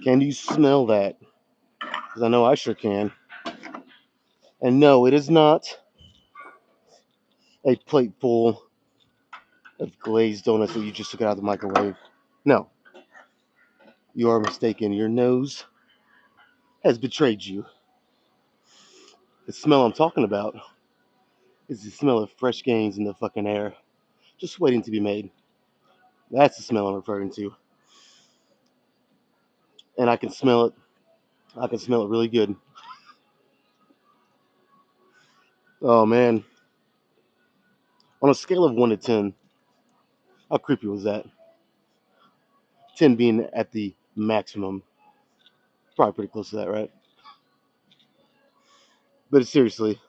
Can you smell that? Because I know I sure can. And no, it is not a plate full of glazed donuts that you just took out of the microwave. No, you are mistaken. Your nose has betrayed you. The smell I'm talking about is the smell of fresh gains in the fucking air, just waiting to be made. That's the smell I'm referring to. And I can smell it. I can smell it really good. Oh man. On a scale of 1 to 10, how creepy was that? 10 being at the maximum. Probably pretty close to that, right? But seriously,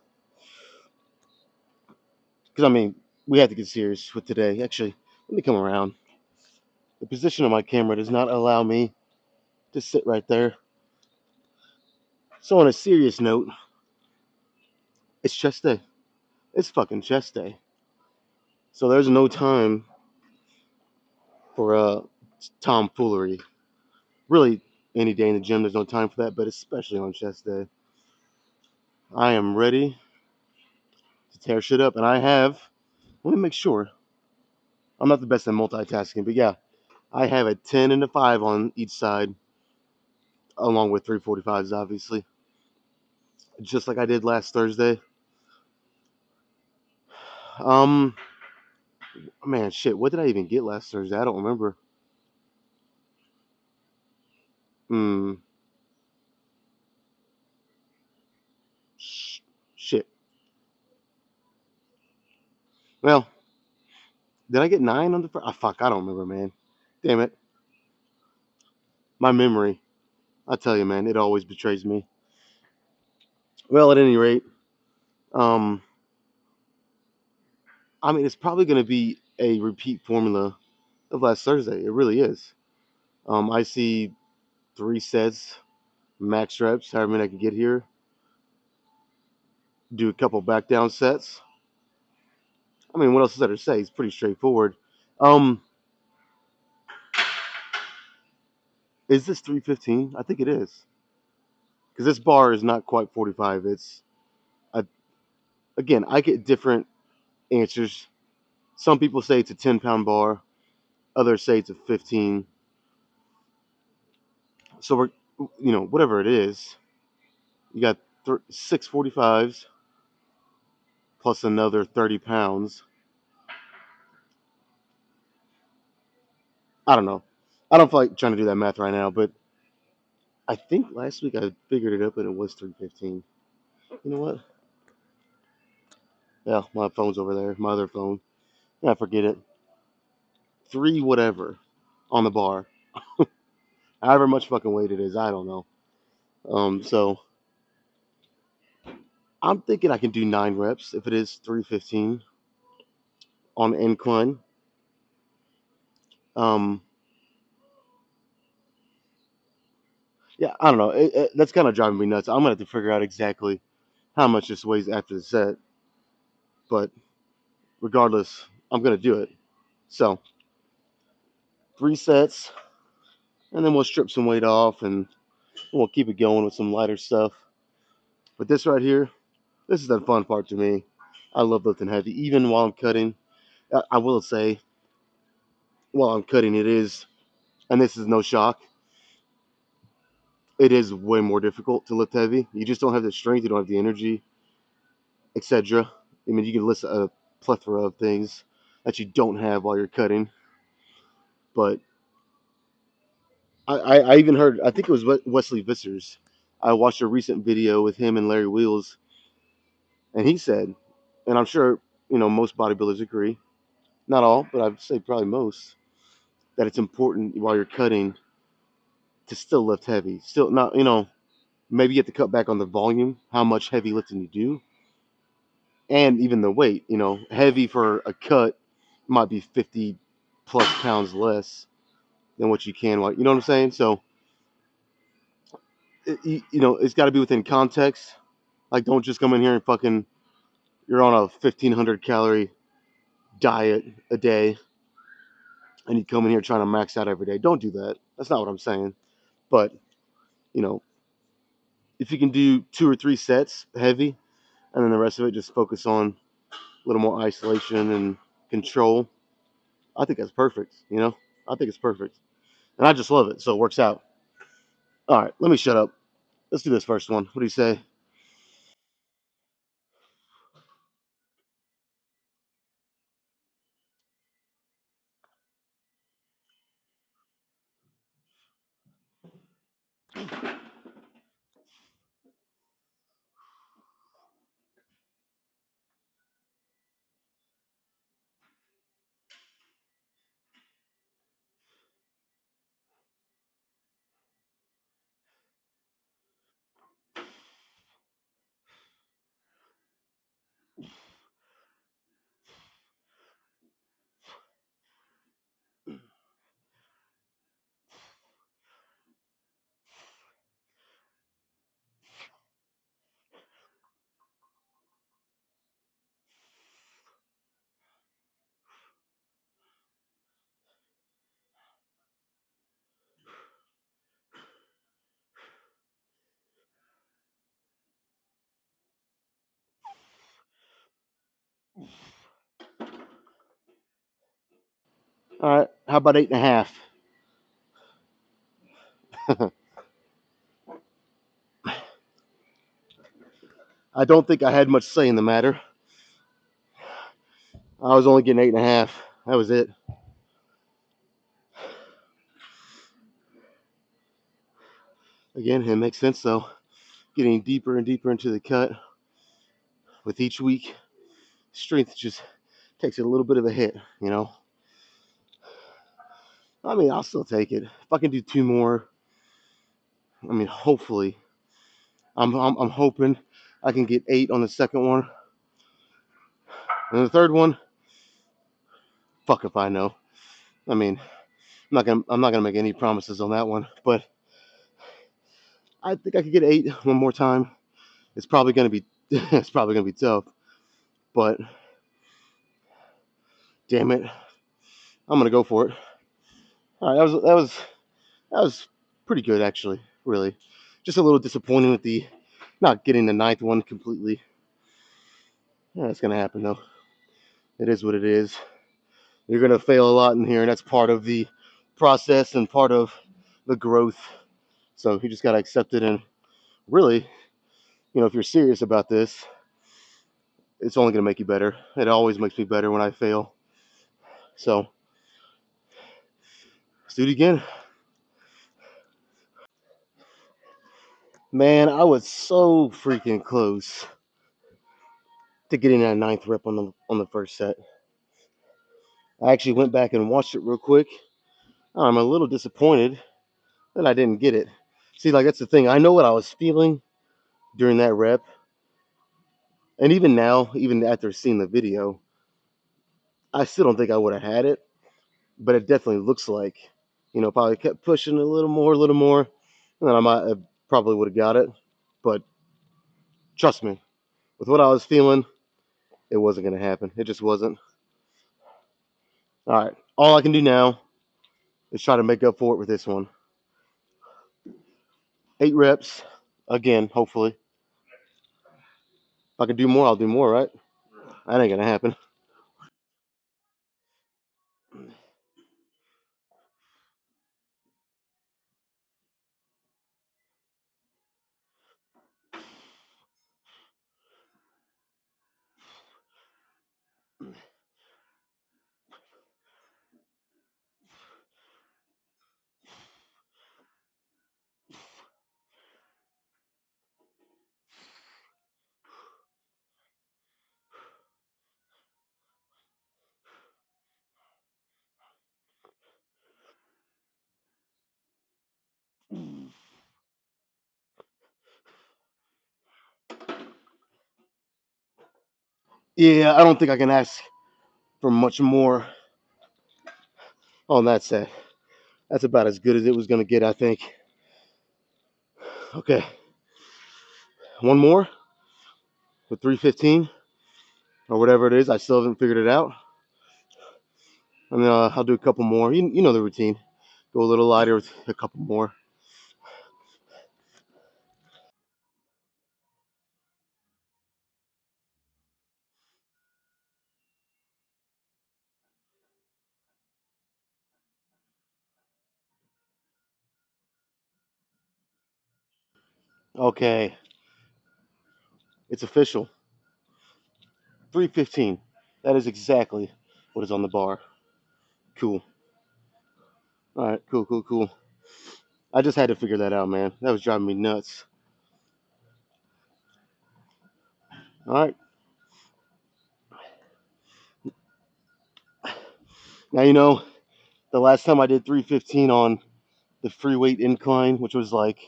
because I mean, we had to get serious with today. Actually, let me come around. The position of my camera does not allow me to sit right there. So on a serious note, it's chest day. It's fucking chest day. So there's no time for tomfoolery. Really, any day in the gym, there's no time for that, but especially on chest day. I am ready to tear shit up, and I have. Let me make sure. I'm not the best at multitasking, but yeah, I have a 10 and a 5 on each side, along with 345s, obviously. Just like I did last Thursday. Um, man, shit, what did I even get last Thursday? I don't remember. Hmm. Shit. Well, did I get 9 on the first? Ah, fuck, I don't remember, man. Damn it. My memory. I tell you, man, it always betrays me. Well, at any rate, um, I mean, it's probably going to be a repeat formula of last Thursday. It really is. I see 3 sets, max reps, however many I can get here. Do a couple back down sets. I mean, what else is there to say? It's pretty straightforward. Um, is this 315? I think it is. Because this bar is not quite 45. I, again, I get different answers. Some people say it's a 10-pound bar. Others say it's a 15. So we're, whatever it is, you got 6 45s plus another 30 pounds. I don't know. I don't feel like trying to do that math right now, but I think last week I figured it up and it was 315. You know what? Yeah, my phone's over there. My other phone. Yeah, forget it. 3 whatever on the bar. However much fucking weight it is, I don't know. So I'm thinking I can do 9 reps if it is 315 on the incline. Um, yeah, I don't know. That's kind of driving me nuts. I'm gonna have to figure out exactly how much this weighs after the set. But regardless, I'm gonna do it. So 3 sets, and then we'll strip some weight off, and we'll keep it going with some lighter stuff. But this right here, this is the fun part to me. I love lifting heavy, even while I'm cutting. I will say, while I'm cutting, it is, and this is no shock, it is way more difficult to lift heavy. You just don't have the strength, you don't have the energy, etc. I mean, you can list a plethora of things that you don't have while you're cutting. But I even heard, I think it was Wesley Vissers. I watched a recent video with him and Larry Wheels, and he said, and I'm sure most bodybuilders agree, not all, but I'd say probably most, that it's important while you're cutting to still lift heavy. Still not, maybe you have to cut back on the volume, how much heavy lifting you do, and even the weight. Heavy for a cut might be 50 plus pounds less than what you can. You know what I'm saying? So, it's got to be within context. Like, don't just come in here and you're on a 1,500 calorie diet a day and you come in here trying to max out every day. Don't do that. That's not what I'm saying. But, you know, if you can do 2 or 3 sets heavy and then the rest of it just focus on a little more isolation and control, I think that's perfect. I think it's perfect. And I just love it. So it works out. All right, let me shut up. Let's do this first one. What do you say? All right, how about 8.5? I don't think I had much say in the matter. I was only getting 8.5. That was it. Again, it makes sense though. Getting deeper and deeper into the cut with each week, strength just takes a little bit of a hit. I mean, I'll still take it. If I can do 2 more, I mean, hopefully, I'm hoping I can get 8 on the second one, and the third one, fuck if I know. I mean, I'm not gonna make any promises on that one, but I think I could get 8 one more time. It's probably gonna be it's probably gonna be tough, but damn it, I'm gonna go for it. All right, that was pretty good actually. Really, just a little disappointing with the not getting the ninth one completely. Yeah, that's gonna happen though. It is what it is. You're gonna fail a lot in here, and that's part of the process and part of the growth. So you just gotta accept it. And really, if you're serious about this, it's only gonna make you better. It always makes me better when I fail. So let's do it again. Man, I was so freaking close to getting that ninth rep on the first set. I actually went back and watched it real quick. I'm a little disappointed that I didn't get it. See, like that's the thing. I know what I was feeling during that rep, and even now, even after seeing the video, I still don't think I would have had it. But it definitely looks like, if I kept pushing a little more, then I might have probably would have got it. But trust me, with what I was feeling, it wasn't going to happen. It just wasn't. All right, all I can do now is try to make up for it with this one. 8 reps, again, hopefully. If I can do more, I'll do more, right? That ain't going to happen. Yeah, I don't think I can ask for much more on that set. That's about as good as it was going to get, I think. Okay, one more with 315 or whatever it is. I still haven't figured it out. And then I'll do a couple more. You know the routine. Go a little lighter with a couple more. Okay, it's official. 315. That is exactly what is on the bar. Cool. All right, cool, cool, cool. I just had to figure that out, man. That was driving me nuts. All right. Now, the last time I did 315 on the free weight incline, which was like,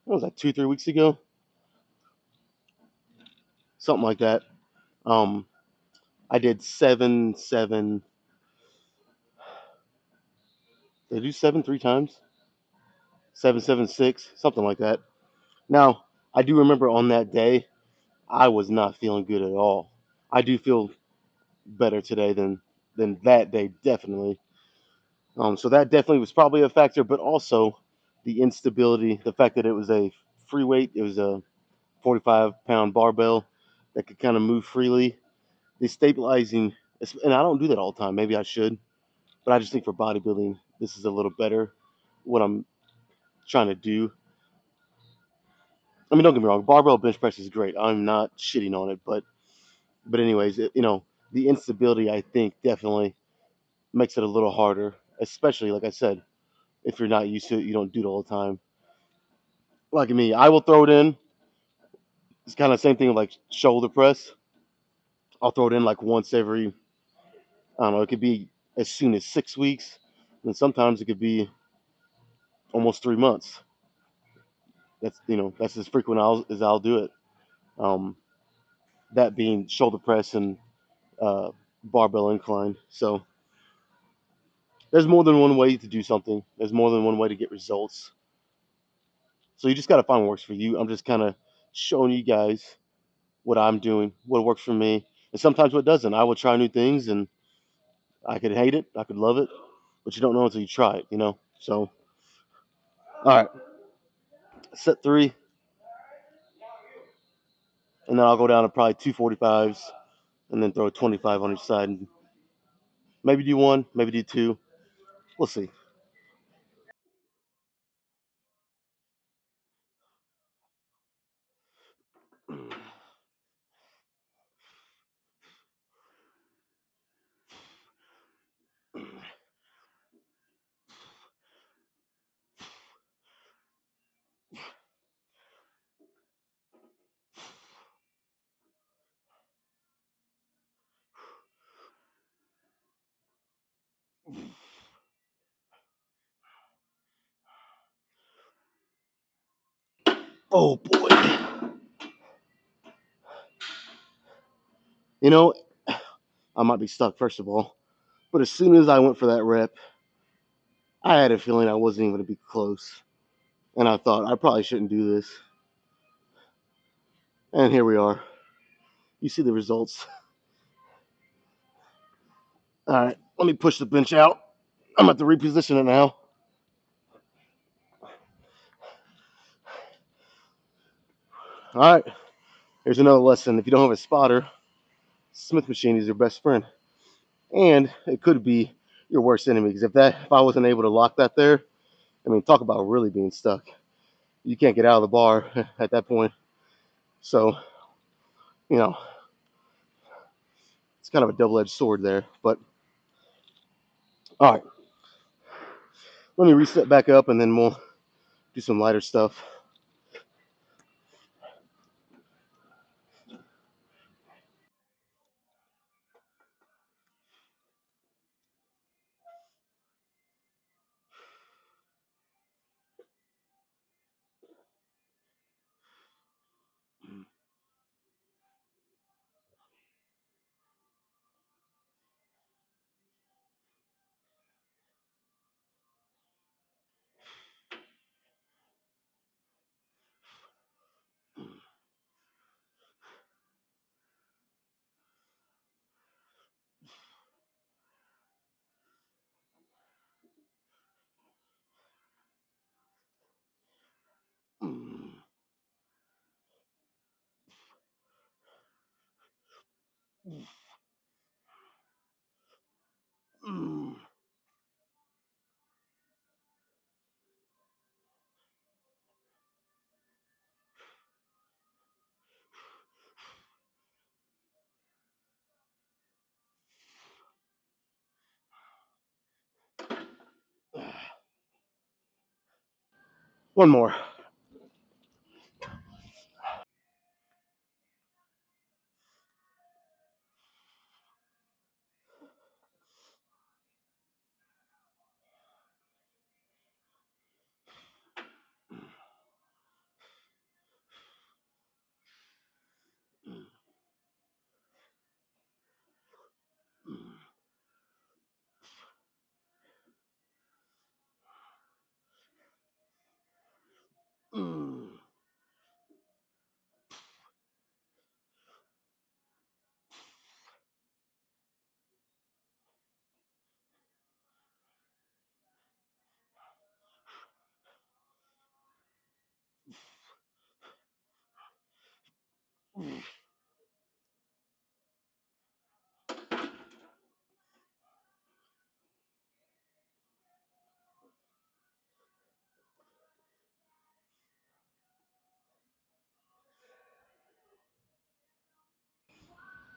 what was that, 2, 3 weeks ago? Something like that. Um, I did 7, 7. Did I do 7 3 times? 7, 7, 6, something like that. Now, I do remember on that day, I was not feeling good at all. I do feel better today than that day, definitely. So that definitely was probably a factor, but also the instability, the fact that it was a free weight, it was a 45-pound barbell that could kind of move freely. The stabilizing, and I don't do that all the time. Maybe I should, but I just think for bodybuilding, this is a little better. What I'm trying to do. I mean, don't get me wrong. Barbell bench press is great. I'm not shitting on it, but anyways, the instability I think definitely makes it a little harder, especially like I said, if you're not used to it, you don't do it all the time. Like me, I will throw it in. It's kind of the same thing like shoulder press. I'll throw it in like once every, I don't know, it could be as soon as 6 weeks, and sometimes it could be almost 3 months. That's as frequent as I'll do it. Um, that being shoulder press and uh, barbell incline. So there's more than one way to do something. There's more than one way to get results. So you just got to find what works for you. I'm just kind of showing you guys what I'm doing, what works for me, and sometimes what doesn't. I will try new things, and I could hate it, I could love it, but you don't know until you try it. So, all right, set three, and then I'll go down to probably 245s, and then throw a 25 on each side, and maybe do one, maybe do two. We'll see. Oh boy. You know, I might be stuck first of all, but as soon as I went for that rep, I had a feeling I wasn't even going to be close, and I thought I probably shouldn't do this. And here we are. You see the results. All right, let me push the bench out. I'm at to reposition it now. All right, here's another lesson. If you don't have a spotter, Smith machine is your best friend, and it could be your worst enemy. Because if I wasn't able to lock that there, I mean, talk about really being stuck. You can't get out of the bar at that point. So, you know, it's kind of a double-edged sword there. But all right, let me reset back up, and then we'll do some lighter stuff. One more.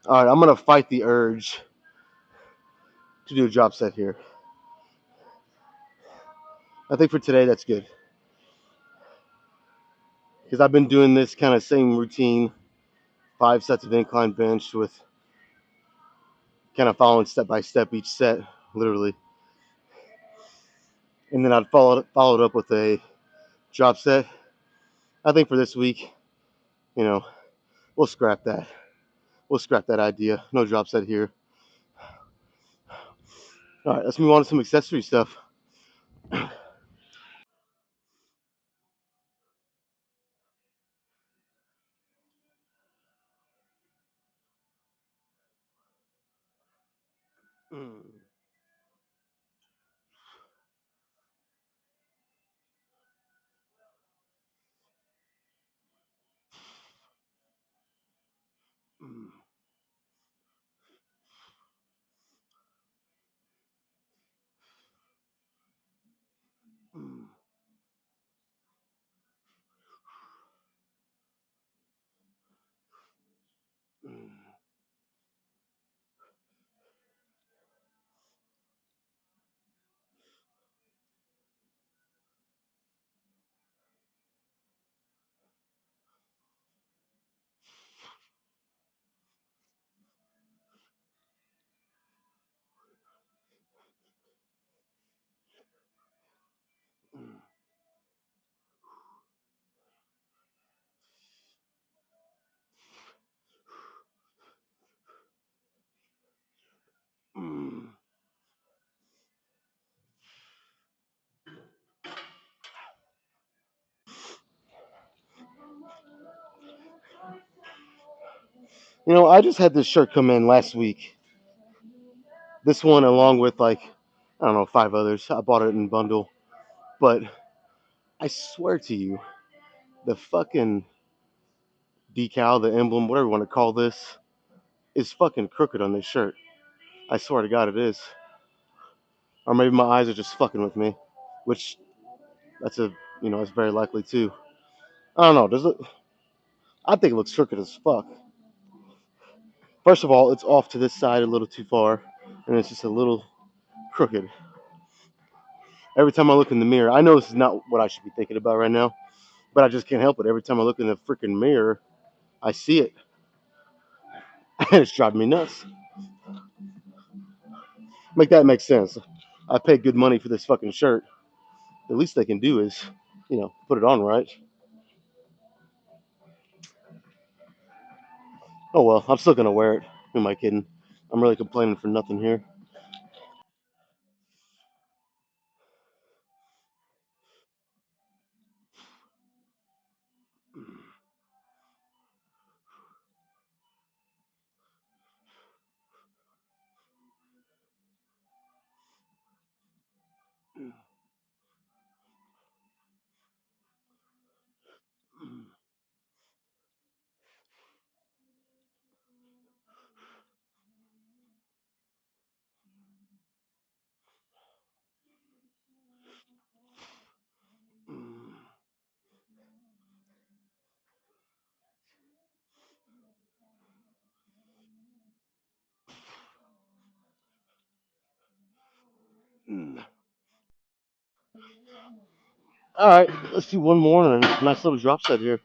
All right, I'm gonna fight the urge to do a drop set here. I think for today that's good because I've been doing this kind of same routine, 5 sets of incline bench with kind of following step by step each set, literally, and then I'd follow it up with a drop set. I think for this week, you know, we'll scrap that. We'll scrap that idea. No drop set here. All right, let's move on to some accessory stuff. You know, I just had this shirt come in last week. This one, along with like, I don't know, 5 others. I bought it in bundle. But I swear to you, the fucking decal, the emblem, whatever you want to call this, is fucking crooked on this shirt. I swear to God it is. Or maybe my eyes are just fucking with me, which that's it's very likely too. I don't know. Does it? I think it looks crooked as fuck. First of all, it's off to this side a little too far, and it's just a little crooked. Every time I look in the mirror, I know this is not what I should be thinking about right now, but I just can't help it. Every time I look in the freaking mirror, I see it, and it's driving me nuts. Make that make sense. I paid good money for this fucking shirt. The least they can do is, put it on right. Oh well, I'm still gonna wear it. Who am I kidding? I'm really complaining for nothing here. All right, let's do one more and a nice little drop set here.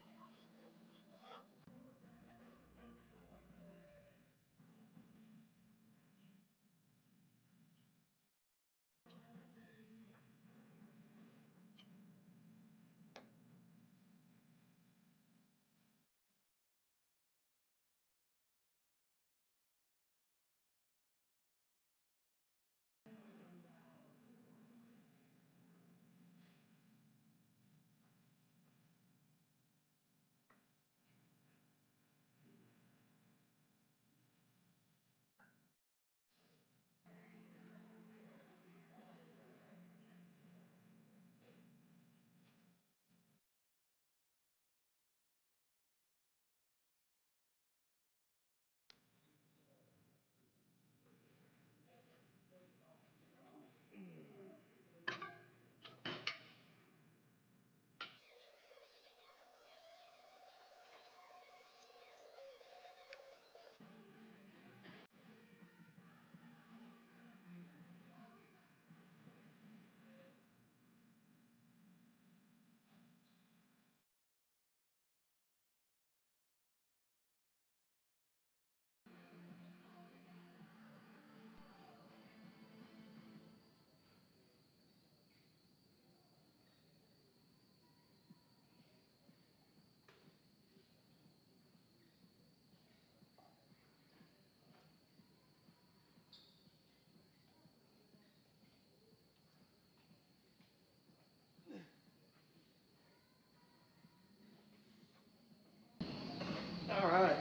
All right.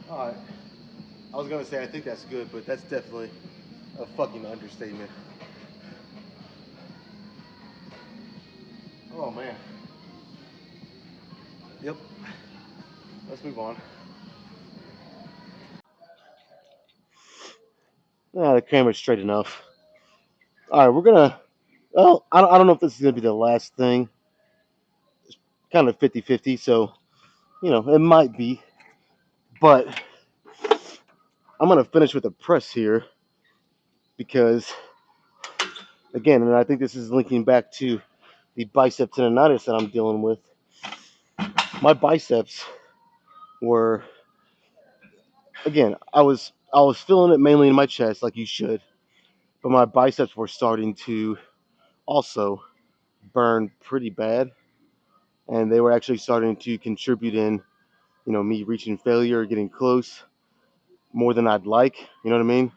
All right. I was gonna say I think that's good, but that's definitely a fucking understatement. Oh man. Yep. Let's move on. Yeah, the camera's straight enough. All right, we're gonna. Well, I don't know if this is gonna be the last thing. Kind of 50-50, so it might be. But I'm gonna finish with a press here because, again, and I think this is linking back to the bicep tendonitis that I'm dealing with. My biceps were, again, I was feeling it mainly in my chest, like you should, but my biceps were starting to also burn pretty bad, and they were actually starting to contribute in, me reaching failure or getting close more than I'd like. You know what I mean?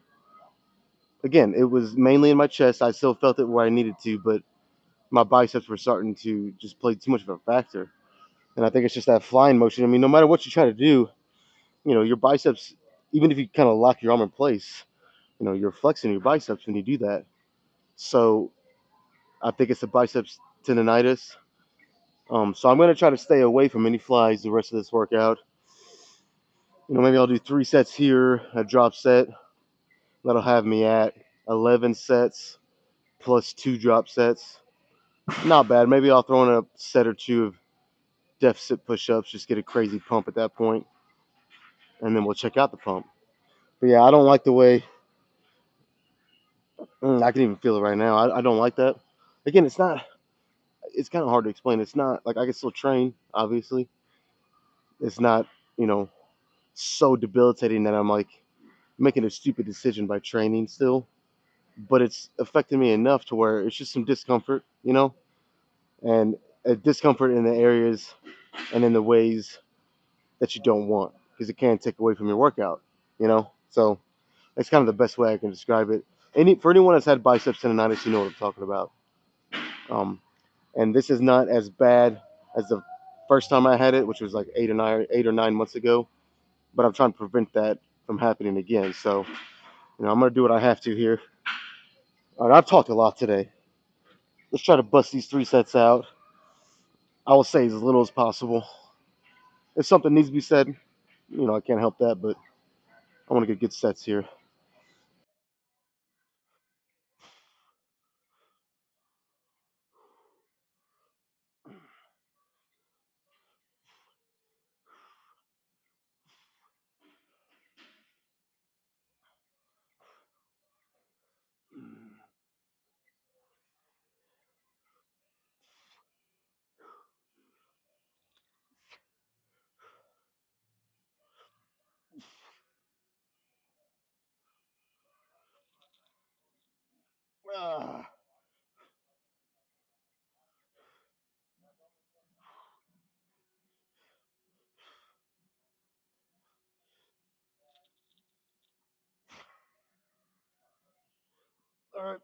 Again, it was mainly in my chest. I still felt it where I needed to, but my biceps were starting to just play too much of a factor. And I think it's just that flying motion. I mean, no matter what you try to do, your biceps, even if you kind of lock your arm in place, you're flexing your biceps when you do that. So I think it's the biceps tendonitis. So I'm going to try to stay away from any flies the rest of this workout. Maybe I'll do 3 sets here, a drop set. That'll have me at 11 sets plus 2 drop sets. Not bad. Maybe I'll throw in a set or two of deficit push-ups, just get a crazy pump at that point, and then we'll check out the pump. But yeah, I don't like the way. I can even feel it right now. I don't like that. Again, it's not. It's kind of hard to explain. It's not like I can still train. Obviously, it's not. You know, so debilitating that I'm like making a stupid decision by training still. But it's affecting me enough to where it's just some discomfort. And a discomfort in the areas and in the ways that you don't want because it can take away from your workout. So that's kind of the best way I can describe it. For anyone that's had biceps tendonitis, you know what I'm talking about. Um, and this is not as bad as the first time I had it, which was like 8 or 9 months ago. But I'm trying to prevent that from happening again. So I'm gonna do what I have to here. All right, I've talked a lot today. Let's try to bust these 3 sets out. I will say as little as possible. If something needs to be said, I can't help that, but I want to get good sets here. All right.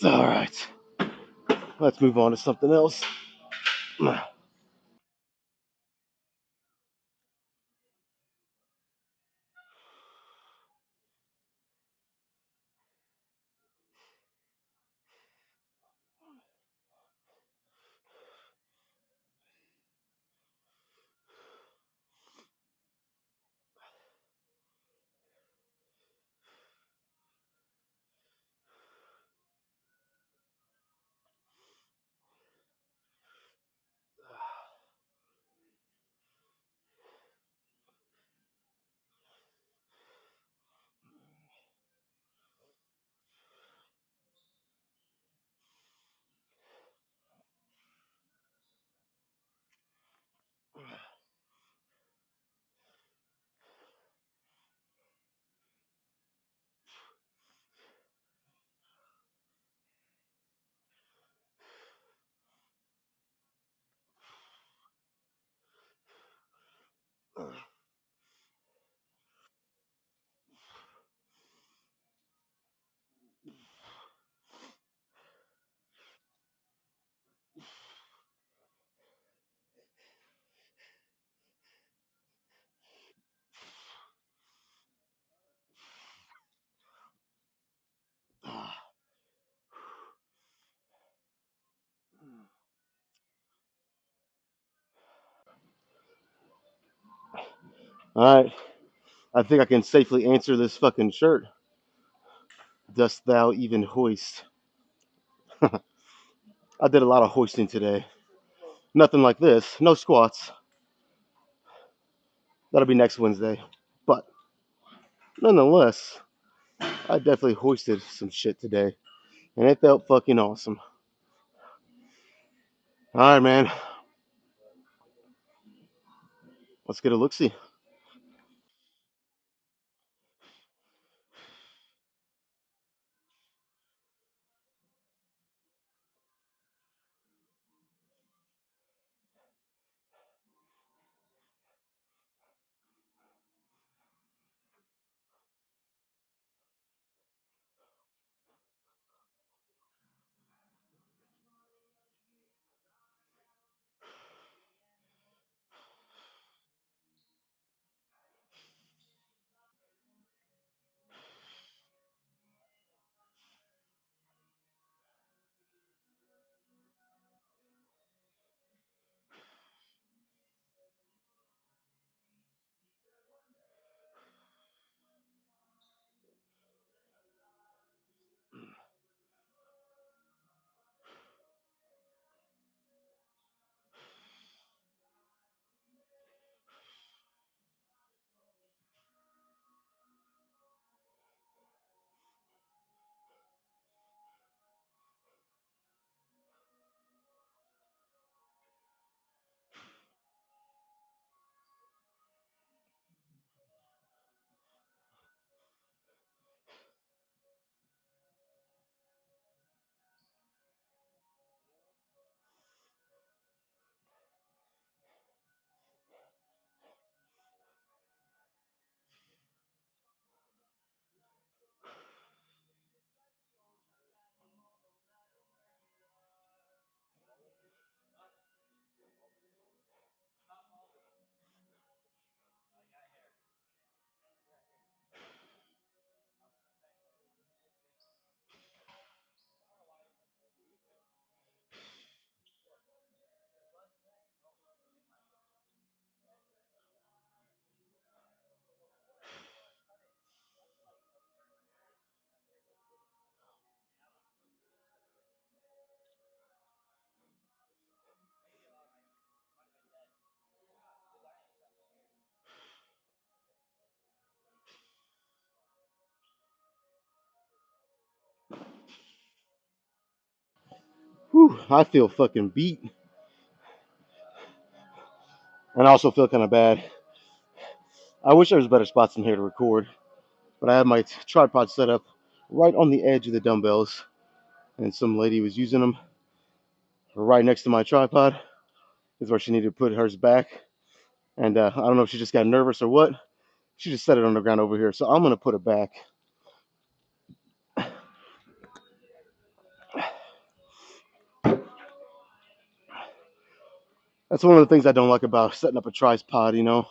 All right. Let's move on to something else. All right. I think I can safely answer this fucking shirt. Dost thou even hoist? I did a lot of hoisting today. Nothing like this. No squats. That'll be next Wednesday. But nonetheless, I definitely hoisted some shit today. And it felt fucking awesome. Alright, man. Let's get a look see. Whew, I feel fucking beat. And I also feel kind of bad. I wish there was better spots in here to record. But I have my tripod set up right on the edge of the dumbbells. And some lady was using them right next to my tripod. Is where she needed to put hers back. And I don't know if she just got nervous or what. She just set it on the ground over here. So I'm going to put it back. That's one of the things I don't like about setting up a tripod, you know.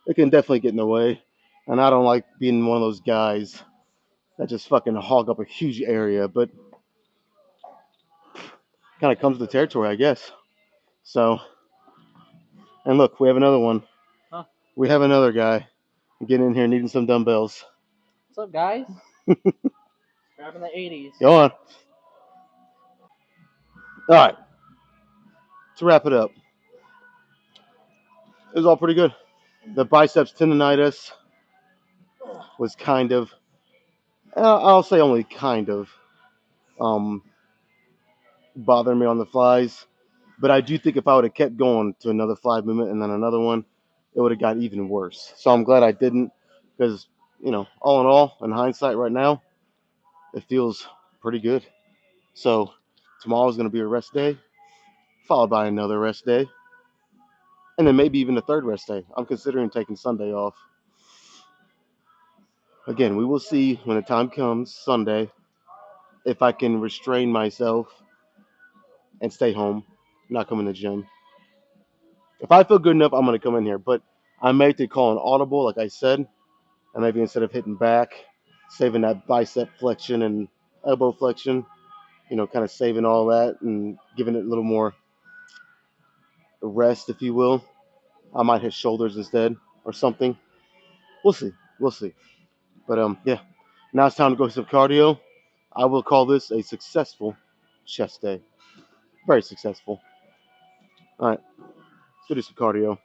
It can definitely get in the way. And I don't like being one of those guys that just fucking hog up a huge area. But kind of comes with the territory, I guess. So, and look, we have another one. Huh? We have another guy getting in here needing some dumbbells. What's up, guys? Grabbing the 80s. Go on. All right. To wrap it up, it was all pretty good. The biceps tendonitis was kind of, I'll say only kind of, um, bothering me on the flies. But I do think if I would have kept going to another fly movement and then another one, it would have got even worse. So I'm glad I didn't, because, you know, all in all, in hindsight right now, it feels pretty good. So tomorrow's going to be a rest day, followed by another rest day, and then maybe even a third rest day. I'm considering taking Sunday off. Again, we will see when the time comes, Sunday, if I can restrain myself and stay home, not come in the gym. If I feel good enough, I'm going to come in here. But I may have to call an audible, like I said, and maybe instead of hitting back, saving that bicep flexion and elbow flexion, you know, kind of saving all that and giving it a little more rest, if you will. I might hit shoulders instead or something. We'll see. We'll see. But yeah. Now it's time to go some cardio. I will call this a successful chest day. Very successful. All right. Let's go do some cardio.